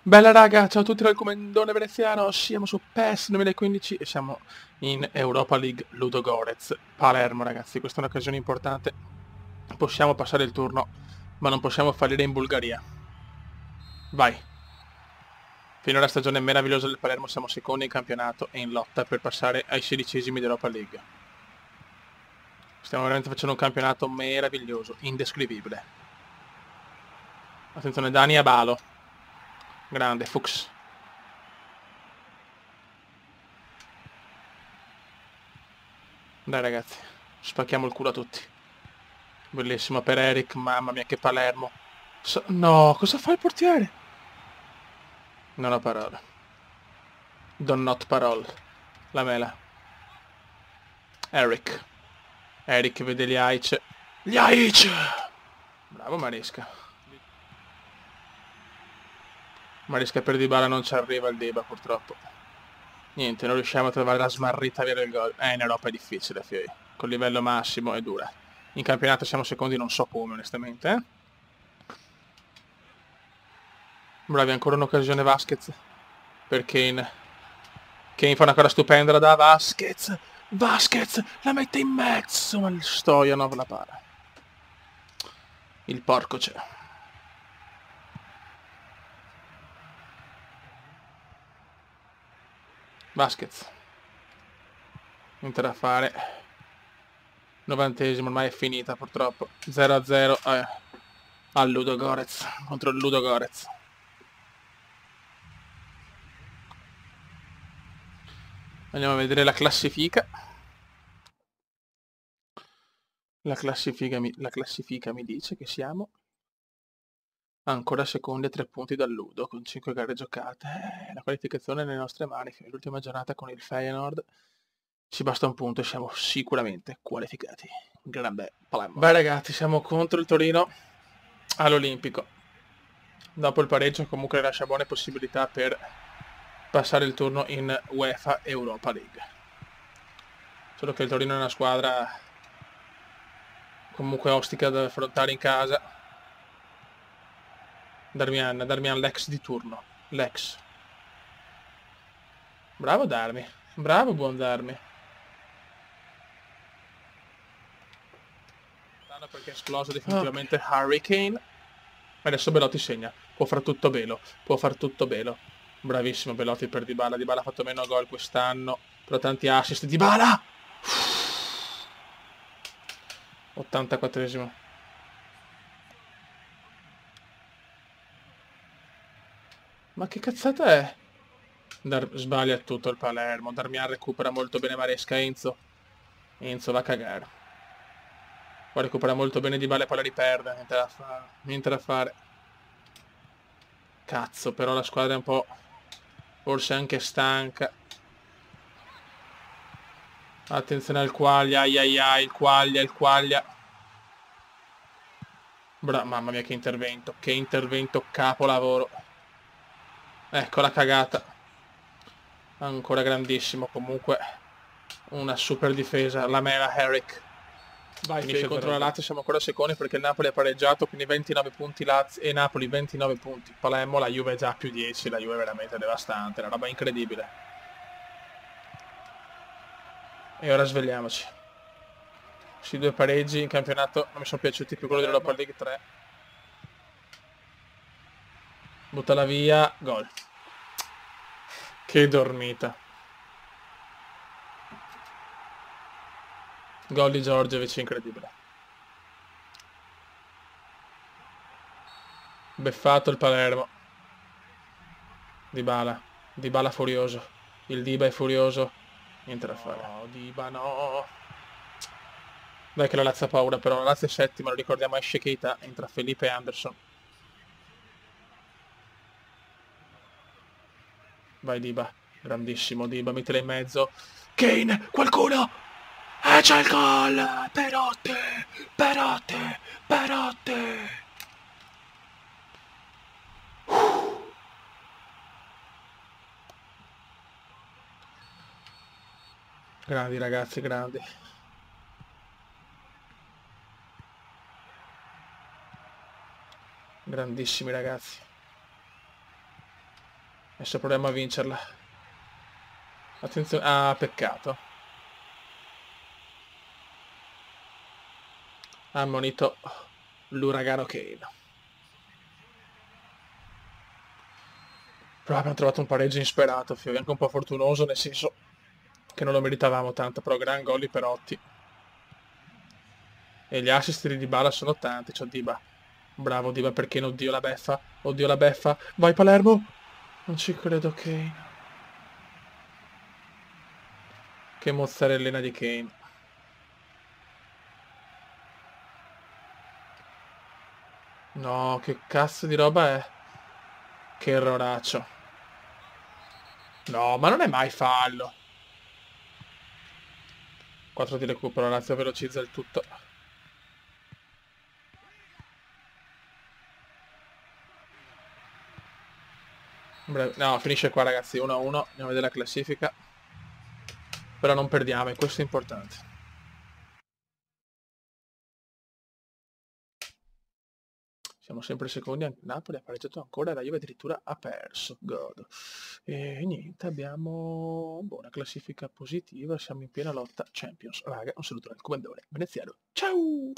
Bella raga, ciao a tutti dal Comendone Veneziano, siamo su PES 2015 e siamo in Europa League Ludogorets, Palermo ragazzi, questa è un'occasione importante, possiamo passare il turno, ma non possiamo fallire in Bulgaria. Vai! Fino alla stagione meravigliosa del Palermo siamo secondi in campionato e in lotta per passare ai 16esimi d'Europa League. Stiamo veramente facendo un campionato meraviglioso, indescrivibile. Attenzione, Dani Abalo. Grande, Fuchs. Dai ragazzi, spacchiamo il culo a tutti. Bellissimo per Eric, mamma mia che Palermo. No, cosa fa il portiere? Non ho parole. Do not parole. La mela. Eric. Eric vede gli Aic. Gli Aic! Bravo Maresca. Maresca per Dybala non ci arriva il Deba purtroppo. Niente, non riusciamo a trovare la smarrita via del gol. In Europa è difficile, fioi. Col livello massimo è dura. In campionato siamo secondi non so come, onestamente, eh? Bravi, ancora un'occasione Vasquez. Per Kane. Kane fa una cosa stupenda, la dà Vasquez. Vasquez la mette in mezzo, ma il Stojanov la para. Il porco c'è. Vasquez. Niente da fare. 90esimo, ormai è finita purtroppo. 0-0 al Ludogorets. Contro il Ludogorets. Andiamo a vedere la classifica. La classifica mi dice che siamo ancora secondi a 3 punti dal Ludo, con 5 gare giocate. La qualificazione è nelle nostre mani. L'ultima giornata con il Feyenoord ci basta un punto e siamo sicuramente qualificati. Grande Palermo. Vai ragazzi, siamo contro il Torino all'Olimpico. Dopo il pareggio comunque lascia buone possibilità per passare il turno in UEFA Europa League. Solo che il Torino è una squadra comunque ostica da affrontare in casa. Darmian l'ex di turno. L'ex. Bravo Darmi. Bravo buon Darmi. Perché è esploso definitivamente Harry Kane. Adesso Belotti segna. Può far tutto Belo. Può far tutto Belo. Bravissimo Belotti per Dybala. Dybala ha fatto meno gol quest'anno. Però tanti assist. Dybala! 84esimo. Ma che cazzata è? Sbaglia tutto il Palermo. Darmian recupera molto bene Maresca. Enzo va a cagare. Poi recupera molto bene Dybala e poi la riperde. Niente da fare. Cazzo, però la squadra è un po' forse anche stanca. Attenzione al Quaglia, il Quaglia. Mamma mia che intervento, capolavoro. Ecco la cagata. Ancora grandissimo, comunque una super difesa, la mela Herrick. Vai, finisce contro la Lazio, siamo ancora secondi perché il Napoli è pareggiato, quindi 29 punti Lazio e Napoli 29 punti. Palermo, la Juve è già più 10, la Juve è veramente devastante, una roba incredibile. E ora svegliamoci. Questi due pareggi in campionato non mi sono piaciuti più, quello dell'Europa League 3. Buttala via, gol. Che dormita. Gol di Giorgiovic, incredibile. Beffato il Palermo. Dybala furioso. Il Diba è furioso. Niente da fare. No, Diba no. Dai che la Lazio ha paura però. La Lazio è settima, lo ricordiamo, esce Keita, entra Felipe Anderson. Vai Diba. Grandissimo Diba, mettila in mezzo. Kane, qualcuno! C'è il gol! Perotte! Grandi ragazzi, grandi. Grandissimi ragazzi. Adesso proviamo a vincerla. Attenzione. Ah, peccato. Ha ammonito l'uragano Kane. Però abbiamo trovato un pareggio insperato, Fio, anche un po' fortunoso, nel senso che non lo meritavamo tanto, però gran gol di Perotti. E gli assist di Dybala sono tanti, c'ho Diba. Bravo Diba, perché oddio la beffa, oddio la beffa. Vai Palermo! Non ci credo, Kane. Che mozzarellina di Kane. No, che cazzo di roba è? Che erroraccio. No, ma non è mai fallo. 4 di recupero, Lazio velocizza il tutto. No, finisce qua ragazzi, 1-1, andiamo a vedere la classifica. Però non perdiamo, e questo è importante. Siamo sempre secondi, anche Napoli ha pareggiato ancora, la Juve addirittura ha perso. God. E niente, abbiamo una classifica positiva, siamo in piena lotta Champions. Raga, un saluto dal comandante veneziano. Ciao!